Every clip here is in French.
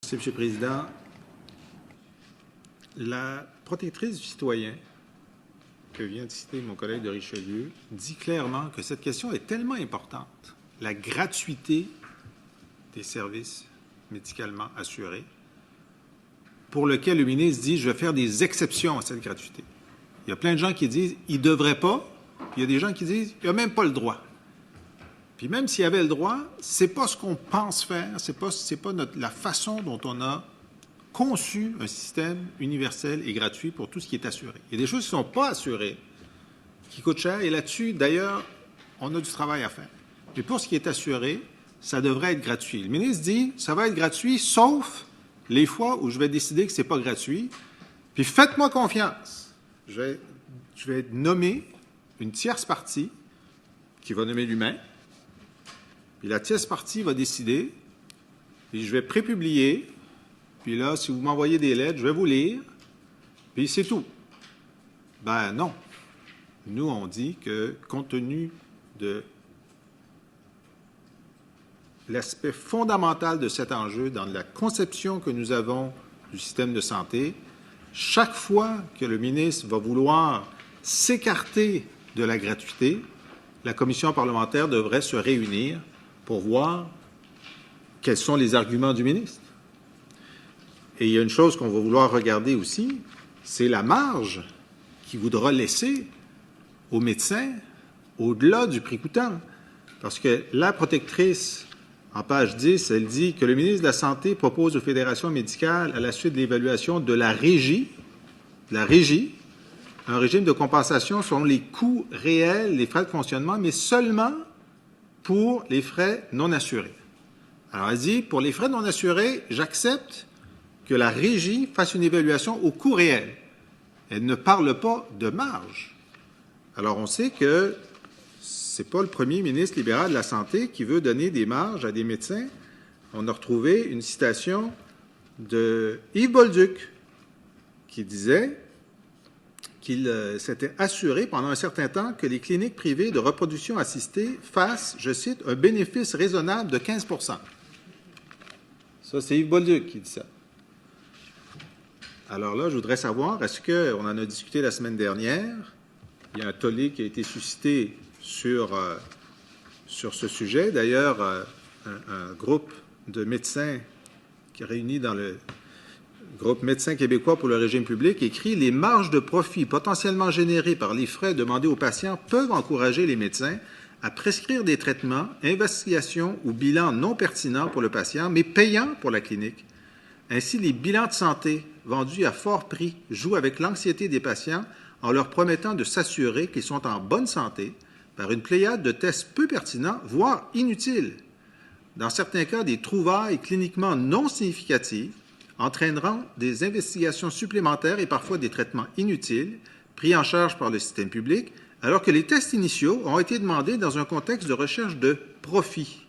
Merci, M. le Président. La protectrice du citoyen, que vient de citer mon collègue de Richelieu, dit clairement que cette question est tellement importante, la gratuité des services médicalement assurés, pour lequel le ministre dit « je vais faire des exceptions à cette gratuité ». Il y a plein de gens qui disent « il ne devrait pas », puis il y a des gens qui disent « il n'a même pas le droit ». Puis même s'il y avait le droit, ce n'est pas ce qu'on pense faire, ce n'est pas la façon dont on a conçu un système universel et gratuit pour tout ce qui est assuré. Il y a des choses qui ne sont pas assurées, qui coûtent cher, et là-dessus, d'ailleurs, on a du travail à faire. Mais pour ce qui est assuré, ça devrait être gratuit. Le ministre dit, ça va être gratuit, sauf les fois où je vais décider que ce n'est pas gratuit, puis faites-moi confiance. Je vais nommer une tierce partie qui va nommer l'humain, puis la tierce partie va décider, puis je vais prépublier, puis là, si vous m'envoyez des lettres, je vais vous lire, puis c'est tout. Ben non. Nous, on dit que, compte tenu de l'aspect fondamental de cet enjeu dans la conception que nous avons du système de santé, chaque fois que le ministre va vouloir s'écarter de la gratuité, la commission parlementaire devrait se réunir pour voir quels sont les arguments du ministre. Et il y a une chose qu'on va vouloir regarder aussi, c'est la marge qu'il voudra laisser aux médecins au-delà du prix coûtant. Parce que la protectrice, en page 10, elle dit que le ministre de la Santé propose aux fédérations médicales, à la suite de l'évaluation de la régie, un régime de compensation selon les coûts réels, les frais de fonctionnement, mais seulement pour les frais non assurés. Alors, elle dit, pour les frais non assurés, j'accepte que la régie fasse une évaluation au coût réel. Elle ne parle pas de marge. Alors, on sait que ce n'est pas le premier ministre libéral de la Santé qui veut donner des marges à des médecins. On a retrouvé une citation de Yves Bolduc qui disait qu'il s'était assuré pendant un certain temps que les cliniques privées de reproduction assistée fassent, je cite, un bénéfice raisonnable de 15 %. Ça, c'est Yves Bolduc qui dit ça. Alors là, je voudrais savoir, est-ce qu'on en a discuté la semaine dernière? Il y a un tollé qui a été suscité sur ce sujet. D'ailleurs, un groupe de médecins qui est réuni dans le groupe Médecins québécois pour le régime public écrit « Les marges de profit potentiellement générées par les frais demandés aux patients peuvent encourager les médecins à prescrire des traitements, investigations ou bilans non pertinents pour le patient, mais payants pour la clinique. Ainsi, les bilans de santé vendus à fort prix jouent avec l'anxiété des patients en leur promettant de s'assurer qu'ils sont en bonne santé par une pléiade de tests peu pertinents, voire inutiles. Dans certains cas, des trouvailles cliniquement non significatives entraîneront des investigations supplémentaires et parfois des traitements inutiles pris en charge par le système public, alors que les tests initiaux ont été demandés dans un contexte de recherche de profit.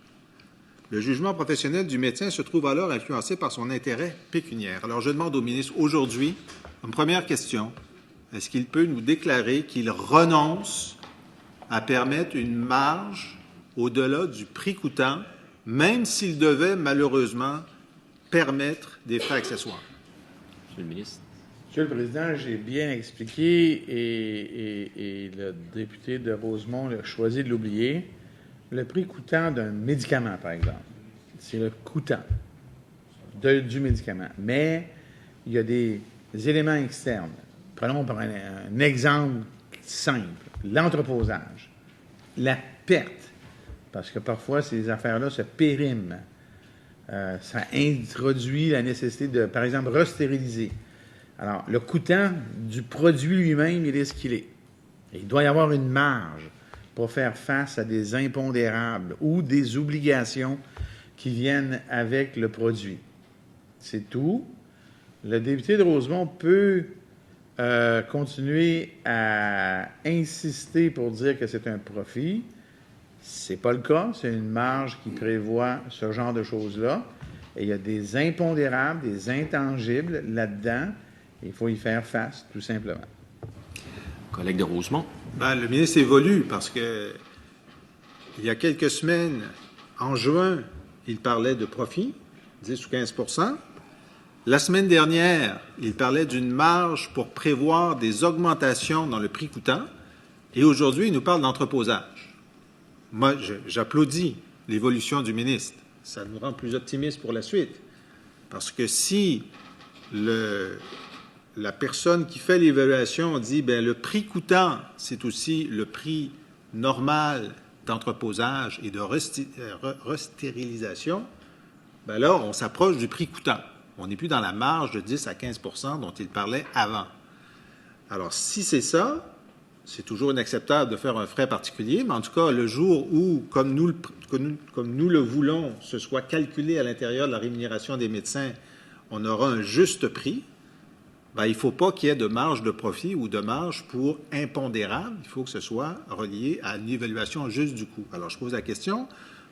Le jugement professionnel du médecin se trouve alors influencé par son intérêt pécuniaire. Alors, je demande au ministre aujourd'hui, une première question, est-ce qu'il peut nous déclarer qu'il renonce à permettre une marge au-delà du prix coûtant, même s'il devait malheureusement permettre des frais accessoires? Monsieur le ministre. Monsieur le Président, j'ai bien expliqué et le député de Rosemont a choisi de l'oublier. Le prix coûtant d'un médicament, par exemple, c'est le coûtant du médicament. Mais il y a des éléments externes. Prenons par un exemple simple, l'entreposage, la perte, parce que parfois ces affaires-là se périment. Ça introduit la nécessité de, par exemple, restériliser. Alors, le coûtant du produit lui-même, il est ce qu'il est. Et il doit y avoir une marge pour faire face à des impondérables ou des obligations qui viennent avec le produit. C'est tout. Le député de Rosemont peut continuer à insister pour dire que c'est un profit. Ce n'est pas le cas. C'est une marge qui prévoit ce genre de choses-là. Et il y a des impondérables, des intangibles là-dedans. Il faut y faire face, tout simplement. Collègue de Rosemont. Ben, le ministre évolue parce que il y a quelques semaines, en juin, il parlait de profit, 10 ou 15 %. La semaine dernière, il parlait d'une marge pour prévoir des augmentations dans le prix coûtant, et aujourd'hui, il nous parle d'entreposage. Moi, j'applaudis l'évolution du ministre. Ça nous rend plus optimistes pour la suite. Parce que si la personne qui fait l'évaluation dit bien le prix coûtant, c'est aussi le prix normal d'entreposage et de restérilisation, bien là, on s'approche du prix coûtant. On n'est plus dans la marge de 10 à 15 % dont il parlait avant. Alors, si c'est ça, c'est toujours inacceptable de faire un frais particulier, mais en tout cas, le jour où, comme nous le voulons, ce soit calculé à l'intérieur de la rémunération des médecins, on aura un juste prix, bien, il ne faut pas qu'il y ait de marge de profit ou de marge pour impondérable. Il faut que ce soit relié à une évaluation juste du coût. Alors, je pose la question,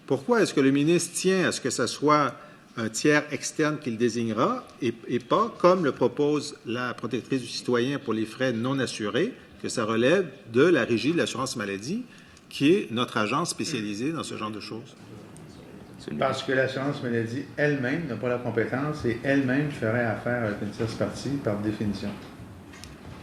pourquoi est-ce que le ministre tient à ce que ce soit un tiers externe qu'il désignera et pas, comme le propose la protectrice du citoyen pour les frais non assurés, que ça relève de la Régie de l'assurance maladie, qui est notre agence spécialisée dans ce genre de choses? Parce que l'assurance maladie elle-même n'a pas la compétence et elle-même ferait affaire avec une tierce partie par définition.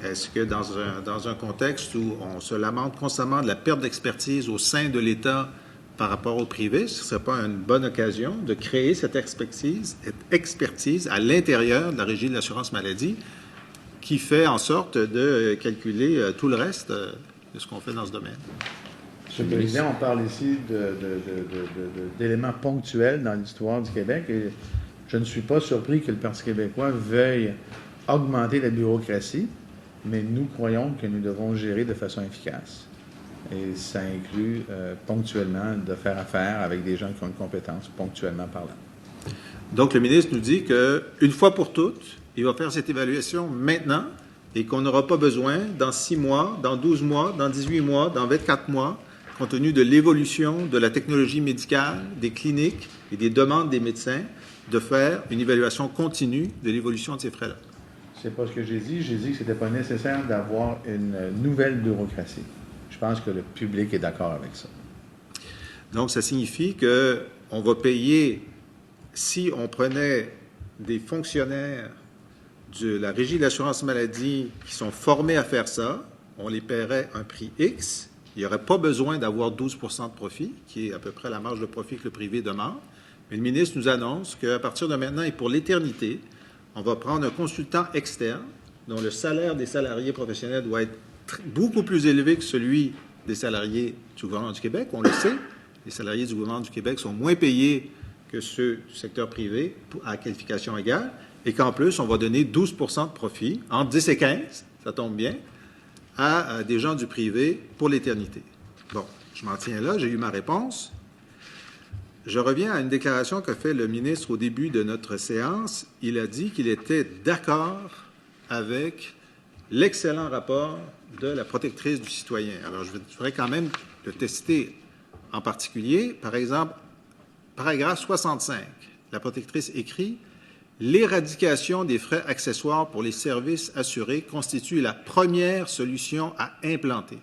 Est-ce que dans un contexte où on se lamente constamment de la perte d'expertise au sein de l'État par rapport au privé, ce ne serait pas une bonne occasion de créer cette expertise à l'intérieur de la Régie de l'assurance maladie qui fait en sorte de calculer tout le reste de ce qu'on fait dans ce domaine? Monsieur le Président, on parle ici d'éléments ponctuels dans l'histoire du Québec et je ne suis pas surpris que le Parti québécois veuille augmenter la bureaucratie, mais nous croyons que nous devons gérer de façon efficace. Et ça inclut ponctuellement de faire affaire avec des gens qui ont une compétence, ponctuellement parlant. Donc, le ministre nous dit qu'une fois pour toutes, il va faire cette évaluation maintenant et qu'on n'aura pas besoin, dans 6 mois, dans 12 mois, dans 18 mois, dans 24 mois, compte tenu de l'évolution de la technologie médicale, des cliniques et des demandes des médecins, de faire une évaluation continue de l'évolution de ces frais-là. C'est pas ce que j'ai dit. J'ai dit que ce n'était pas nécessaire d'avoir une nouvelle bureaucratie. Je pense que le public est d'accord avec ça. Donc, ça signifie qu'on va payer, si on prenait des fonctionnaires de la Régie de l'assurance maladie qui sont formés à faire ça, on les paierait un prix X. Il n'y aurait pas besoin d'avoir 12 % de profit, qui est à peu près la marge de profit que le privé demande. Mais le ministre nous annonce qu'à partir de maintenant et pour l'éternité, on va prendre un consultant externe dont le salaire des salariés professionnels doit être beaucoup plus élevé que celui des salariés du gouvernement du Québec. On le sait, les salariés du gouvernement du Québec sont moins payés que ceux du secteur privé à qualification égale, et qu'en plus, on va donner 12 % de profit, entre 10 et 15, ça tombe bien, à des gens du privé pour l'éternité. Bon, je m'en tiens là, j'ai eu ma réponse. Je reviens à une déclaration qu'a fait le ministre au début de notre séance. Il a dit qu'il était d'accord avec l'excellent rapport de la protectrice du citoyen. Alors, je voudrais quand même le tester en particulier. Par exemple, paragraphe 65, la protectrice écrit « L'éradication des frais accessoires pour les services assurés constitue la première solution à implanter. »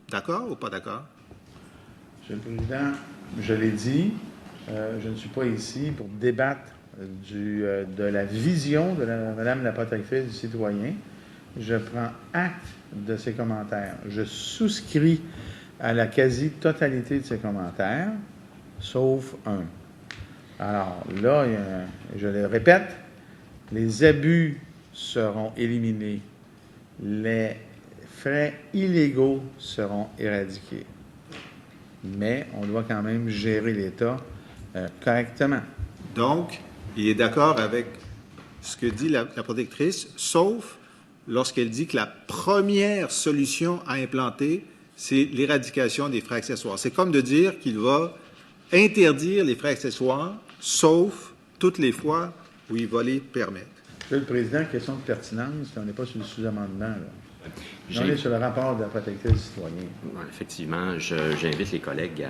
D'accord ou pas d'accord? Monsieur le Président, je l'ai dit, je ne suis pas ici pour débattre de la vision de Madame la protectrice du citoyen. Je prends acte de ses commentaires. Je souscris à la quasi-totalité de ses commentaires, sauf un. Alors là, je le répète, les abus seront éliminés, les frais illégaux seront éradiqués. Mais on doit quand même gérer l'État correctement. Donc, il est d'accord avec ce que dit la protectrice, sauf lorsqu'elle dit que la première solution à implanter, c'est l'éradication des frais accessoires. C'est comme de dire qu'il va interdire les frais accessoires, sauf toutes les fois où il va les permettre. Monsieur le Président, question de pertinence, on n'est pas sur le sous-amendement, là. On est sur le rapport de la protectrice du citoyen. Effectivement, j'invite les collègues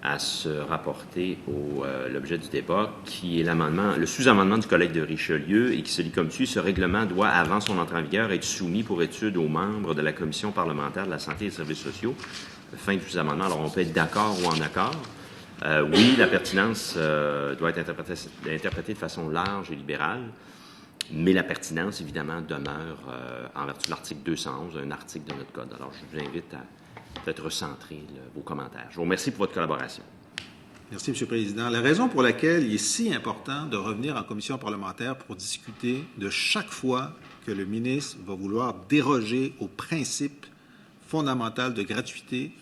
à se rapporter l'objet du débat, qui est le sous-amendement du collègue de Richelieu et qui se lit comme suit. Ce règlement doit, avant son entrée en vigueur, être soumis pour étude aux membres de la Commission parlementaire de la santé et des services sociaux. Fin du sous-amendement. Alors, on peut être d'accord ou en accord. Oui, la pertinence doit être interprétée de façon large et libérale, mais la pertinence, évidemment, demeure en vertu de l'article 211, un article de notre Code. Alors, je vous invite à peut-être recentrer vos commentaires. Je vous remercie pour votre collaboration. Merci, M. le Président. La raison pour laquelle il est si important de revenir en commission parlementaire pour discuter de chaque fois que le ministre va vouloir déroger au principe fondamental de gratuité,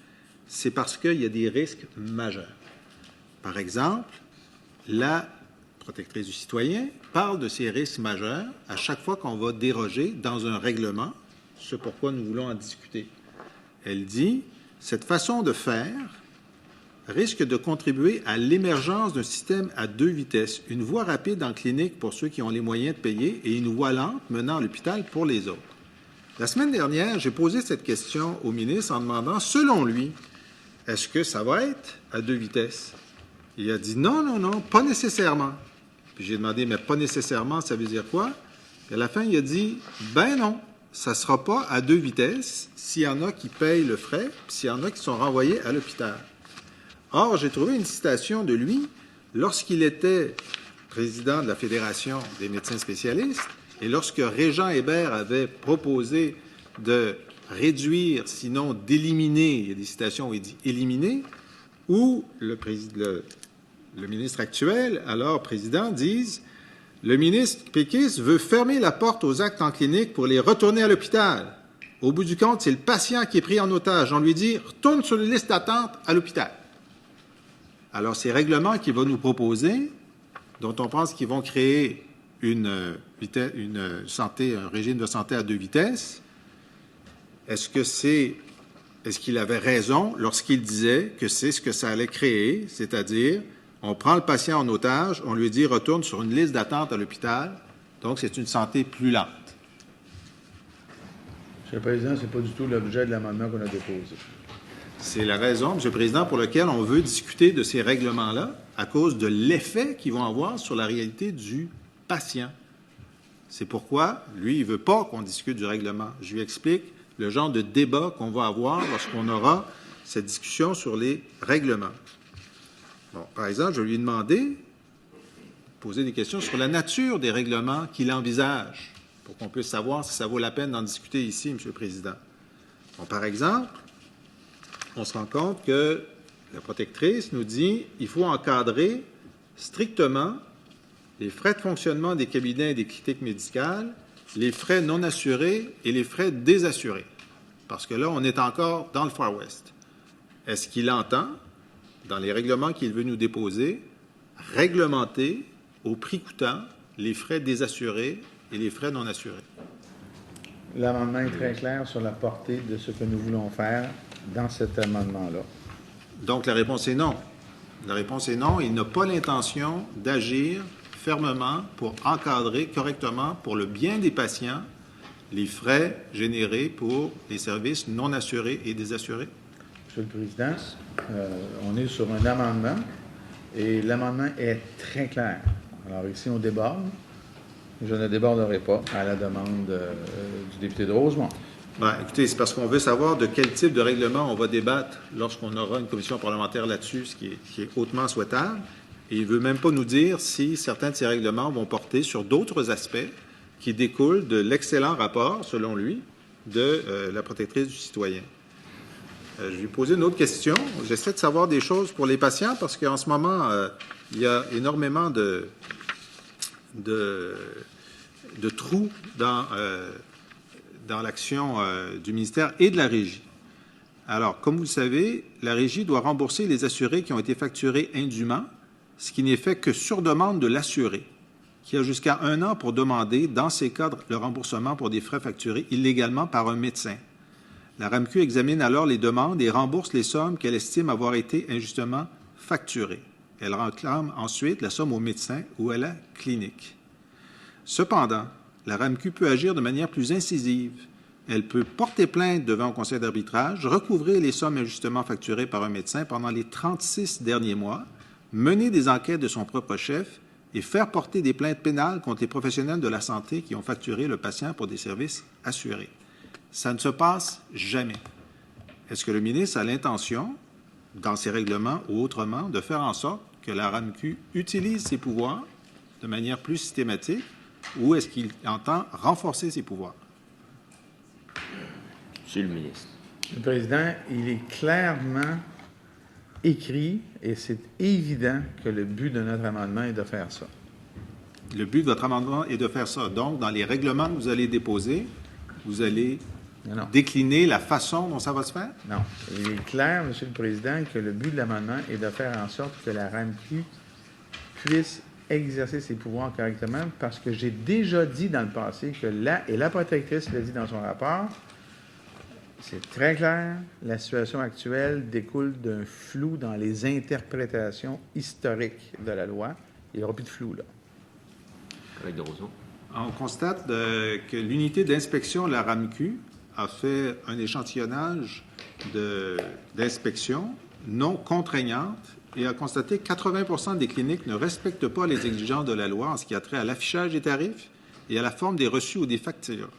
c'est parce qu'il y a des risques majeurs. Par exemple, la protectrice du citoyen parle de ces risques majeurs à chaque fois qu'on va déroger dans un règlement, ce pourquoi nous voulons en discuter. Elle dit « Cette façon de faire risque de contribuer à l'émergence d'un système à 2 vitesses, une voie rapide en clinique pour ceux qui ont les moyens de payer et une voie lente menant à l'hôpital pour les autres. » La semaine dernière, j'ai posé cette question au ministre en demandant, selon lui, est-ce que ça va être à 2 vitesses? Il a dit non, pas nécessairement. Puis j'ai demandé, mais pas nécessairement, ça veut dire quoi? Puis à la fin, il a dit, ben non, ça ne sera pas à 2 vitesses s'il y en a qui payent le frais, puis s'il y en a qui sont renvoyés à l'hôpital. Or, j'ai trouvé une citation de lui lorsqu'il était président de la Fédération des médecins spécialistes et lorsque Régent Hébert avait proposé de réduire, sinon d'éliminer, il y a des citations où il dit éliminer, où le ministre actuel, alors président, dise « Le ministre péquiste veut fermer la porte aux actes en clinique pour les retourner à l'hôpital. Au bout du compte, c'est le patient qui est pris en otage. On lui dit « Retourne sur les listes d'attente à l'hôpital. » Alors, ces règlements qu'il va nous proposer, dont on pense qu'ils vont créer un régime de santé à 2 vitesses, est-ce qu'il avait raison lorsqu'il disait que c'est ce que ça allait créer, c'est-à-dire on prend le patient en otage, on lui dit retourne sur une liste d'attente à l'hôpital, donc c'est une santé plus lente. Monsieur le Président, ce n'est pas du tout l'objet de l'amendement qu'on a déposé. C'est la raison, Monsieur le Président, pour laquelle on veut discuter de ces règlements-là à cause de l'effet qu'ils vont avoir sur la réalité du patient. C'est pourquoi, lui, il ne veut pas qu'on discute du règlement. Je lui explique le genre de débat qu'on va avoir lorsqu'on aura cette discussion sur les règlements. Bon, par exemple, je vais lui demander, poser des questions sur la nature des règlements qu'il envisage, pour qu'on puisse savoir si ça vaut la peine d'en discuter ici, Monsieur le Président. Bon, par exemple, on se rend compte que la protectrice nous dit qu'il faut encadrer strictement les frais de fonctionnement des cabinets et des cliniques médicales, les frais non assurés et les frais désassurés. Parce que là, on est encore dans le Far West. Est-ce qu'il entend, dans les règlements qu'il veut nous déposer, réglementer au prix coûtant les frais désassurés et les frais non assurés? L'amendement est très clair sur la portée de ce que nous voulons faire dans cet amendement-là. Donc, la réponse est non. La réponse est non. Il n'a pas l'intention d'agir fermement pour encadrer correctement, pour le bien des patients, les frais générés pour les services non assurés et désassurés? Monsieur le Président, on est sur un amendement et l'amendement est très clair. Alors ici, on déborde. Je ne déborderai pas à la demande du député de Rosemont. Bien, écoutez, c'est parce qu'on veut savoir de quel type de règlement on va débattre lorsqu'on aura une commission parlementaire là-dessus, ce qui est hautement souhaitable. Et il ne veut même pas nous dire si certains de ces règlements vont porter sur d'autres aspects qui découlent de l'excellent rapport, selon lui, de la protectrice du citoyen. Je vais lui poser une autre question. J'essaie de savoir des choses pour les patients parce qu'en ce moment, il y a énormément de trous dans l'action du ministère et de la Régie. Alors, comme vous le savez, la Régie doit rembourser les assurés qui ont été facturés indûment, ce qui n'est fait que sur demande de l'assuré, qui a jusqu'à 1 an pour demander, dans ces cas, le remboursement pour des frais facturés illégalement par un médecin. La RAMQ examine alors les demandes et rembourse les sommes qu'elle estime avoir été injustement facturées. Elle réclame ensuite la somme au médecin ou à la clinique. Cependant, la RAMQ peut agir de manière plus incisive. Elle peut porter plainte devant un conseil d'arbitrage, recouvrer les sommes injustement facturées par un médecin pendant les 36 derniers mois, mener des enquêtes de son propre chef et faire porter des plaintes pénales contre les professionnels de la santé qui ont facturé le patient pour des services assurés. Ça ne se passe jamais. Est-ce que le ministre a l'intention dans ses règlements ou autrement, de faire en sorte que la RAMQ utilise ses pouvoirs de manière plus systématique, ou est-ce qu'il entend renforcer ses pouvoirs? Monsieur le ministre. Le Président, il est clairement écrit, et c'est évident que le but de notre amendement est de faire ça. Le but de votre amendement est de faire ça. Donc, dans les règlements que vous allez déposer, vous allez Non. décliner la façon dont ça va se faire? Non. Il est clair, Monsieur le Président, que le but de l'amendement est de faire en sorte que la RAMQ puisse exercer ses pouvoirs correctement, parce que j'ai déjà dit dans le passé que la protectrice l'a dit dans son rapport, c'est très clair, la situation actuelle découle d'un flou dans les interprétations historiques de la loi. Il n'y aura plus de flou, là. Collègue de Rosemont. On constate que l'unité d'inspection de la RAMQ a fait un échantillonnage d'inspection non contraignante et a constaté que 80% des cliniques ne respectent pas les exigences de la loi en ce qui a trait à l'affichage des tarifs et à la forme des reçus ou des factures.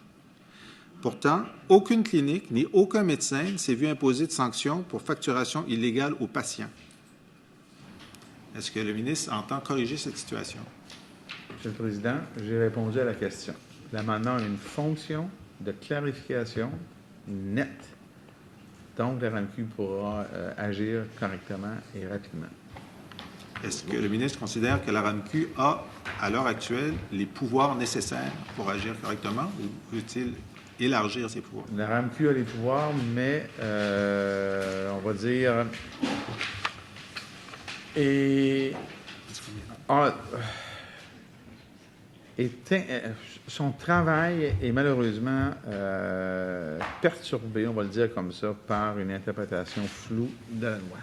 Pourtant, aucune clinique ni aucun médecin ne s'est vu imposer de sanctions pour facturation illégale aux patients. Est-ce que le ministre entend corriger cette situation? Monsieur le Président, j'ai répondu à la question. L'amendement a une fonction de clarification nette. Donc, la RAMQ pourra agir correctement et rapidement. Est-ce que le ministre considère que la RAMQ a, à l'heure actuelle, les pouvoirs nécessaires pour agir correctement ou veut-il élargir ses pouvoirs? La RAMQ a les pouvoirs, mais on va dire... son travail est malheureusement perturbé, on va le dire comme ça, par une interprétation floue de la loi.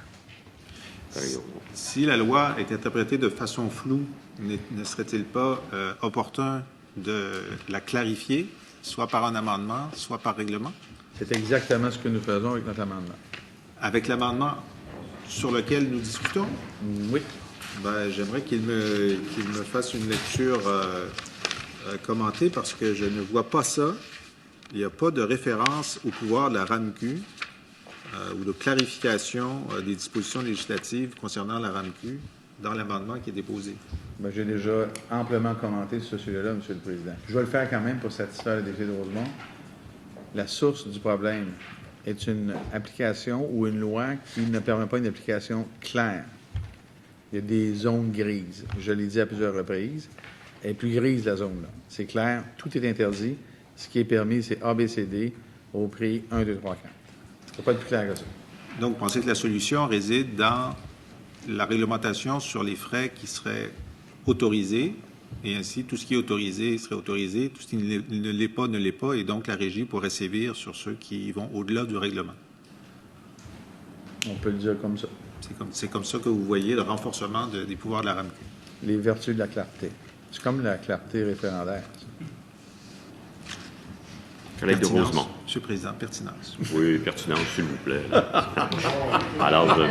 Si la loi est interprétée de façon floue, ne serait-il pas opportun de la clarifier, soit par un amendement, soit par règlement? C'est exactement ce que nous faisons avec notre amendement. Avec l'amendement sur lequel nous discutons? Oui. Ben, j'aimerais qu'il me fasse une lecture commentée parce que je ne vois pas ça. Il n'y a pas de référence au pouvoir de la RAMQ ou de clarification des dispositions législatives concernant la RAMQ dans l'amendement qui est déposé. Ben, j'ai déjà amplement commenté ce sujet-là, Monsieur le Président. Je vais le faire quand même pour satisfaire le député de Rosemont. La source du problème est une application ou une loi qui ne permet pas une application claire. Il y a des zones grises. Je l'ai dit à plusieurs reprises. Elle est plus grise, la zone-là. C'est clair, tout est interdit. Ce qui est permis, c'est ABCD au prix 1, 2, 3, 4. Ça ne peut pas être plus clair que ça. Donc, vous pensez que la solution réside dans la réglementation sur les frais qui seraient autorisés, et ainsi, tout ce qui est autorisé serait autorisé, tout ce qui ne l'est pas, ne l'est pas, et donc la régie pourrait sévir sur ceux qui vont au-delà du règlement. On peut le dire comme ça. C'est comme ça que vous voyez le renforcement des pouvoirs de la RAMQ. Les vertus de la clarté. C'est comme la clarté référendaire. Collègue de Pertinence, Rosemont. Monsieur le Président, pertinence. Oui, pertinence, s'il vous plaît. Alors, je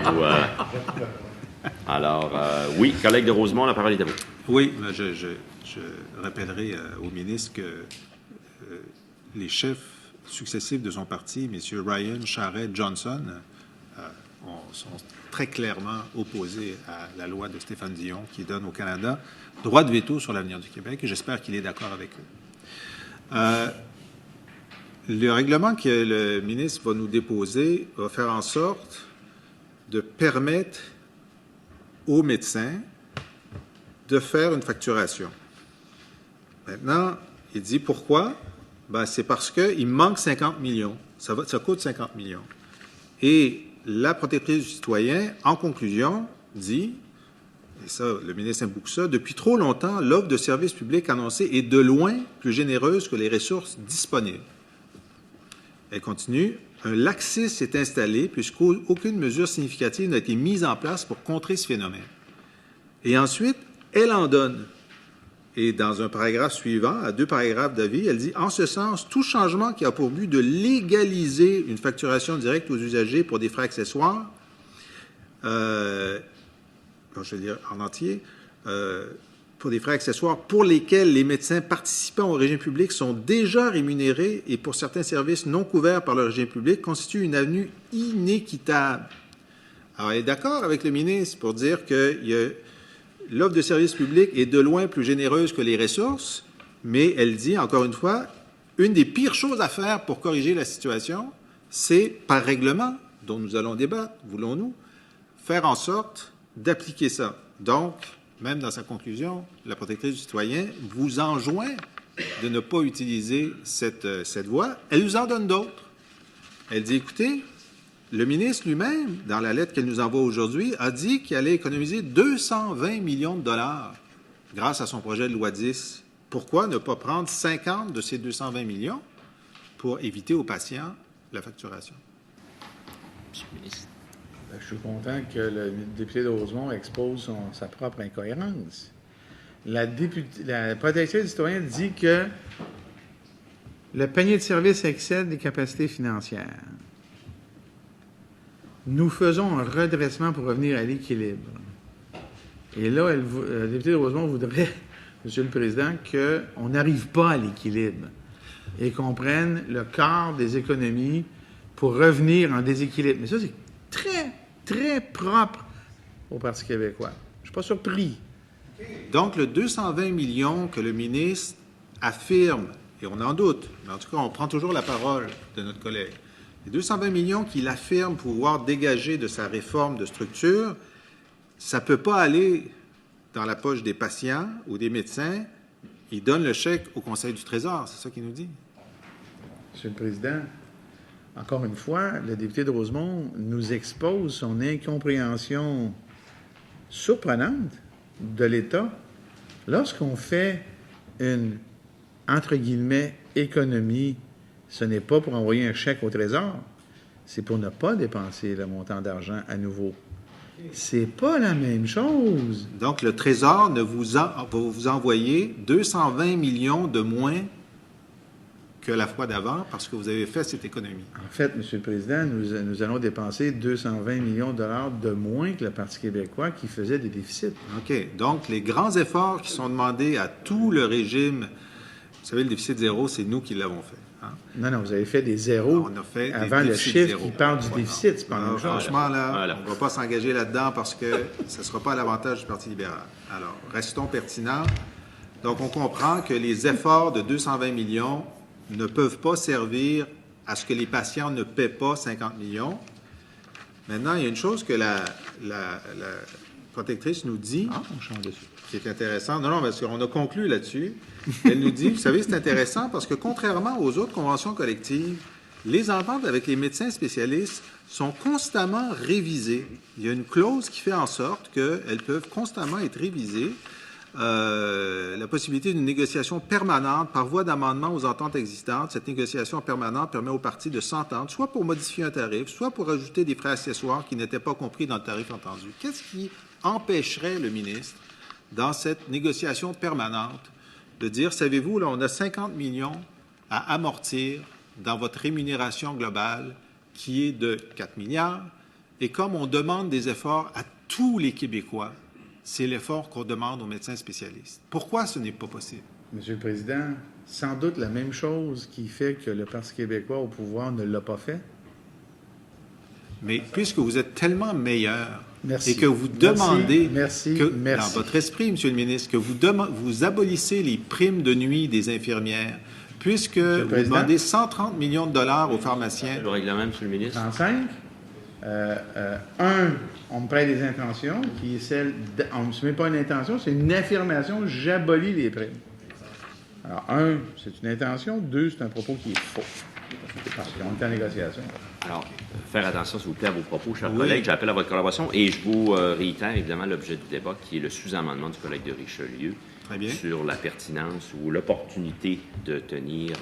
vous... oui, collègue de Rosemont, la parole est à vous. Oui, je rappellerai au ministre que les chefs successifs de son parti, M. Ryan, Charest, Johnson, sont très clairement opposés à la loi de Stéphane Dion qui donne au Canada droit de veto sur l'avenir du Québec, et j'espère qu'il est d'accord avec eux. Le règlement que le ministre va nous déposer va faire en sorte de permettre aux médecins de faire une facturation. Maintenant, il dit pourquoi? Ben, c'est parce qu'il manque 50 millions. Ça coûte 50 millions. Et la protectrice du citoyen, en conclusion, dit, et ça, le ministre aime beaucoup ça, depuis trop longtemps, l'offre de services publics annoncée est de loin plus généreuse que les ressources disponibles. Elle continue, un laxisme s'est installé puisqu'aucune mesure significative n'a été mise en place pour contrer ce phénomène. Et ensuite, elle en donne. Et dans un paragraphe suivant, à 2 paragraphes d'avis, elle dit « En ce sens, tout changement qui a pour but de légaliser une facturation directe aux usagers pour des frais accessoires, je vais le dire en entier, pour des frais accessoires pour lesquels les médecins participant au régime public sont déjà rémunérés et pour certains services non couverts par le régime public, constitue une avenue inéquitable Alors, elle est d'accord avec le ministre pour dire que l'offre de services publics est de loin plus généreuse que les ressources, mais elle dit, encore une fois, une des pires choses à faire pour corriger la situation, c'est, par règlement, dont nous allons débattre, voulons-nous, faire en sorte d'appliquer ça. Donc, même dans sa conclusion, la protectrice du citoyen vous enjoint de ne pas utiliser cette voie. Elle nous en donne d'autres. Elle dit, écoutez, le ministre lui-même, dans la lettre qu'elle nous envoie aujourd'hui, a dit qu'il allait économiser 220 millions de dollars grâce à son projet de loi 10. Pourquoi ne pas prendre 50 de ces 220 millions pour éviter aux patients la facturation? Monsieur le ministre. Je suis content que le député de Rosemont expose sa propre incohérence. La protectrice du citoyen dit que le panier de services excède les capacités financières. Nous faisons un redressement pour revenir à l'équilibre. Et là, le député de Rosemont voudrait, Monsieur le Président, qu'on n'arrive pas à l'équilibre et qu'on prenne le quart des économies pour revenir en déséquilibre. Mais ça, c'est très, très propre au Parti québécois. Je ne suis pas surpris. Donc, le 220 millions que le ministre affirme, et on en doute, mais en tout cas, on prend toujours la parole de notre collègue, les 220 millions qu'il affirme pouvoir dégager de sa réforme de structure, ça ne peut pas aller dans la poche des patients ou des médecins. Il donne le chèque au Conseil du Trésor, c'est ça qu'il nous dit. Monsieur le Président, encore une fois, le député de Rosemont nous expose son incompréhension surprenante de l'État. Lorsqu'on fait une, entre guillemets, économie, ce n'est pas pour envoyer un chèque au Trésor, c'est pour ne pas dépenser le montant d'argent à nouveau. C'est pas la même chose. Donc, le Trésor va vous envoyer 220 millions de moins que la fois d'avant parce que vous avez fait cette économie. En fait, Monsieur le Président, nous allons dépenser 220 millions de dollars de moins que le Parti québécois qui faisait des déficits. OK. Donc, les grands efforts qui sont demandés à tout le régime, vous savez, le déficit zéro, c'est nous qui l'avons fait. Hein? Non, vous avez fait des zéros on a fait avant le chiffre qui parle du déficit. C'est pas la même chose. Franchement, là, on ne va pas s'engager là-dedans parce que ce ne sera pas à l'avantage du Parti libéral. Alors, restons pertinents. Donc, on comprend que les efforts de 220 millions ne peuvent pas servir à ce que les patients ne paient pas 50 millions. Maintenant, il y a une chose que la protectrice nous dit, on change dessus, qui est intéressante. Non, parce qu'on a conclu là-dessus. Elle nous dit, vous savez, c'est intéressant parce que contrairement aux autres conventions collectives, les ententes avec les médecins spécialistes sont constamment révisées. Il y a une clause qui fait en sorte qu'elles peuvent constamment être révisées. La possibilité d'une négociation permanente par voie d'amendement aux ententes existantes. Cette négociation permanente permet aux parties de s'entendre, soit pour modifier un tarif, soit pour ajouter des frais accessoires qui n'étaient pas compris dans le tarif entendu. Qu'est-ce qui empêcherait le ministre, dans cette négociation permanente, de dire, savez-vous, là, on a 50 millions à amortir dans votre rémunération globale, qui est de 4 milliards, et comme on demande des efforts à tous les Québécois, c'est l'effort qu'on demande aux médecins spécialistes. Pourquoi ce n'est pas possible? Monsieur le Président, sans doute la même chose qui fait que le Parti québécois au pouvoir ne l'a pas fait. Mais puisque vous êtes tellement meilleur Merci. et que vous demandez merci. dans votre esprit, Monsieur le ministre, que vous abolissez les primes de nuit des infirmières, puisque vous demandez 130 millions de dollars aux pharmaciens. Le règlement, Monsieur le ministre. 35. On me prête des intentions, qui est celle... on ne se met pas une intention, c'est une affirmation, j'abolis les primes. Alors, c'est une intention. 2, c'est un propos qui est faux. Parce qu'on est en négociation. Alors, faire attention, s'il vous plaît, à vos propos, chers collègues. J'appelle à votre collaboration et je vous réitère évidemment l'objet du débat, qui est le sous-amendement du collègue de Richelieu sur la pertinence ou l'opportunité de tenir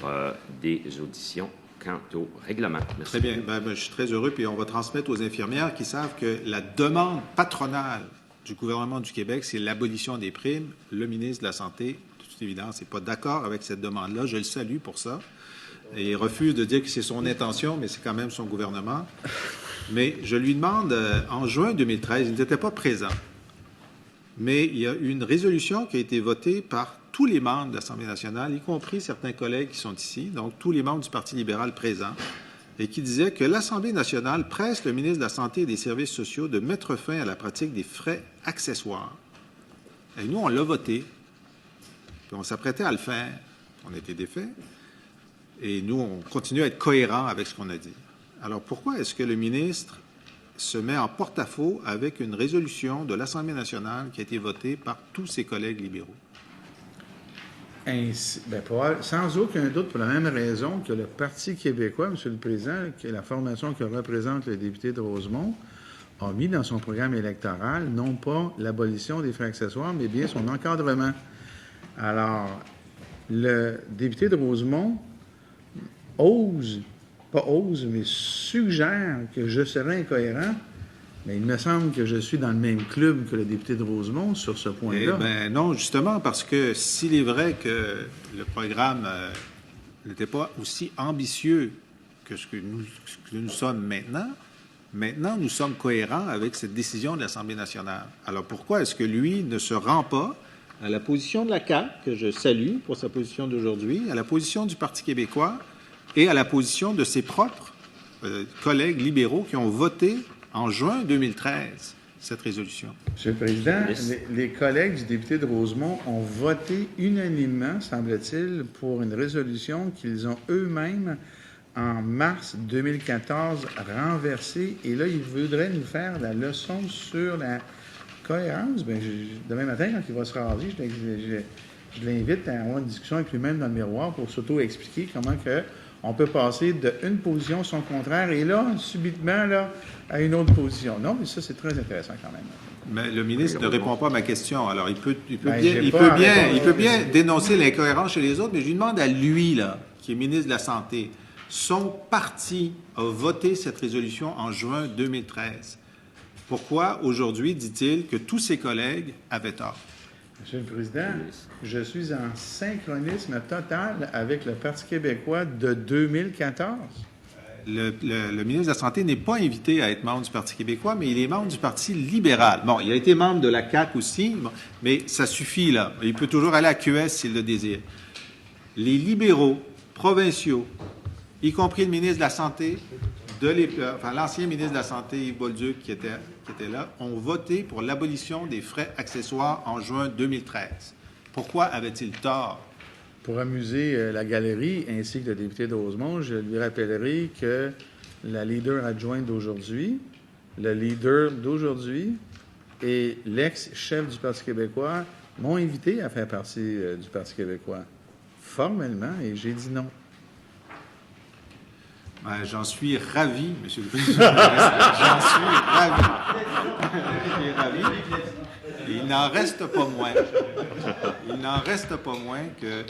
des auditions quant au règlement. Merci. Très bien. Je suis très heureux. Puis on va transmettre aux infirmières qui savent que la demande patronale du gouvernement du Québec, c'est l'abolition des primes. Le ministre de la Santé, de toute évidence, n'est pas d'accord avec cette demande-là. Je le salue pour ça. Et il refuse de dire que c'est son intention, mais c'est quand même son gouvernement. Mais je lui demande, en juin 2013, il n'était pas présent, mais il y a une résolution qui a été votée par tous les membres de l'Assemblée nationale, y compris certains collègues qui sont ici, donc tous les membres du Parti libéral présents, et qui disait que l'Assemblée nationale presse le ministre de la Santé et des Services sociaux de mettre fin à la pratique des frais accessoires. Et nous, on l'a voté, puis on s'apprêtait à le faire. On était défaits, et nous, on continue à être cohérents avec ce qu'on a dit. Alors, pourquoi est-ce que le ministre se met en porte-à-faux avec une résolution de l'Assemblée nationale qui a été votée par tous ses collègues libéraux? Ainsi, sans aucun doute, pour la même raison que le Parti québécois, M. le Président, qui est la formation que représente le député de Rosemont, a mis dans son programme électoral non pas l'abolition des frais accessoires, mais bien son encadrement. Alors, le député de Rosemont mais suggère que je serais incohérent. Mais il me semble que je suis dans le même club que le député de Rosemont sur ce point-là. Eh bien, non, justement, parce que s'il est vrai que le programme n'était pas aussi ambitieux que ce que nous sommes maintenant, nous sommes cohérents avec cette décision de l'Assemblée nationale. Alors, pourquoi est-ce que lui ne se rend pas à la position de la CAQ, que je salue pour sa position d'aujourd'hui, à la position du Parti québécois et à la position de ses propres collègues libéraux qui ont voté en juin 2013 cette résolution? Monsieur le Président, les collègues du député de Rosemont ont voté unanimement, semble-t-il, pour une résolution qu'ils ont eux-mêmes, en mars 2014, renversée. Et là, ils voudraient nous faire la leçon sur la cohérence. Bien, demain matin, quand il va se raser, je l'invite à avoir une discussion avec lui-même dans le miroir pour s'auto-expliquer comment on peut passer d'une position à son contraire et là, subitement, là, à une autre position. Non, mais ça, c'est très intéressant quand même. Mais le ministre ne répond pas à ma question. Alors, il peut Ben, bien dénoncer l'incohérence chez les autres, mais je lui demande à lui, là, qui est ministre de la Santé, son parti a voté cette résolution en juin 2013. Pourquoi, aujourd'hui, dit-il que tous ses collègues avaient tort? Monsieur le Président, je suis en synchronisme total avec le Parti québécois de 2014. Le ministre de la Santé n'est pas invité à être membre du Parti québécois, mais il est membre du Parti libéral. Bon, il a été membre de la CAQ aussi, mais ça suffit, là. Il peut toujours aller à QS s'il le désire. Les libéraux provinciaux, y compris le ministre de la Santé, l'ancien ministre de la Santé, Yves Bolduc, qui était là, ont voté pour l'abolition des frais accessoires en juin 2013. Pourquoi avait-il tort? Pour amuser la galerie ainsi que le député de Rosemont, je lui rappellerai que la leader adjointe d'aujourd'hui, le leader d'aujourd'hui et l'ex-chef du Parti québécois m'ont invité à faire partie du Parti québécois formellement et j'ai dit non. Ben, j'en suis ravi, Monsieur le Président. J'en suis ravi. Je suis ravi. Et il n'en reste pas moins. Il n'en reste pas moins que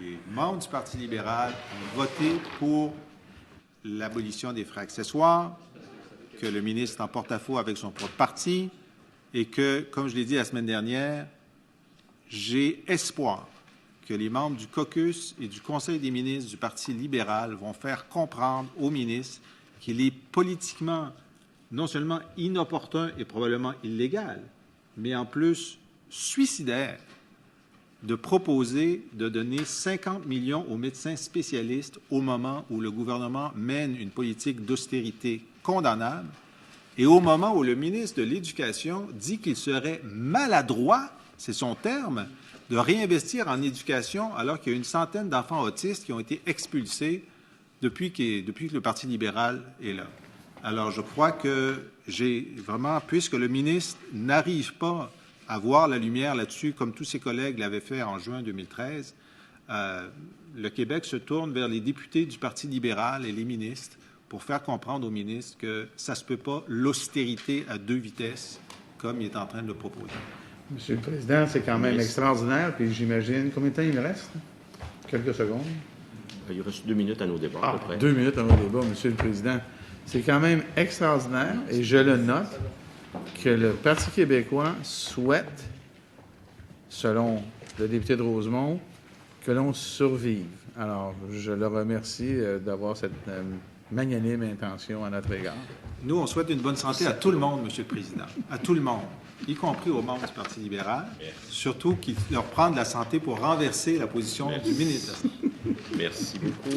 les membres du Parti libéral ont voté pour l'abolition des frais accessoires, que le ministre en porte-à-faux avec son propre parti, et que, comme je l'ai dit la semaine dernière, j'ai espoir que les membres du caucus et du Conseil des ministres du Parti libéral vont faire comprendre au ministre qu'il est politiquement non seulement inopportun et probablement illégal, mais en plus suicidaire de proposer de donner 50 millions aux médecins spécialistes au moment où le gouvernement mène une politique d'austérité condamnable et au moment où le ministre de l'Éducation dit qu'il serait maladroit, c'est son terme, de réinvestir en éducation alors qu'il y a une centaine d'enfants autistes qui ont été expulsés depuis que le Parti libéral est là. Alors, je crois que puisque le ministre n'arrive pas à voir la lumière là-dessus, comme tous ses collègues l'avaient fait en juin 2013, le Québec se tourne vers les députés du Parti libéral et les ministres pour faire comprendre aux ministres que ça ne se peut pas l'austérité à deux vitesses comme il est en train de le proposer. Monsieur le Président, c'est quand même extraordinaire, puis j'imagine... Combien de temps il me reste? Quelques secondes. Il reste 2 minutes à nos débats, à peu près. 2 minutes à nos débats, Monsieur le Président. C'est quand même extraordinaire, et je le note, que le Parti québécois souhaite, selon le député de Rosemont, que l'on survive. Alors, je le remercie d'avoir cette magnanime intention à notre égard. Nous, on souhaite une bonne santé à tout le monde, Monsieur le Président, à tout le monde, y compris aux membres du Parti libéral, surtout qui leur prennent la santé pour renverser la position du ministre. Merci beaucoup.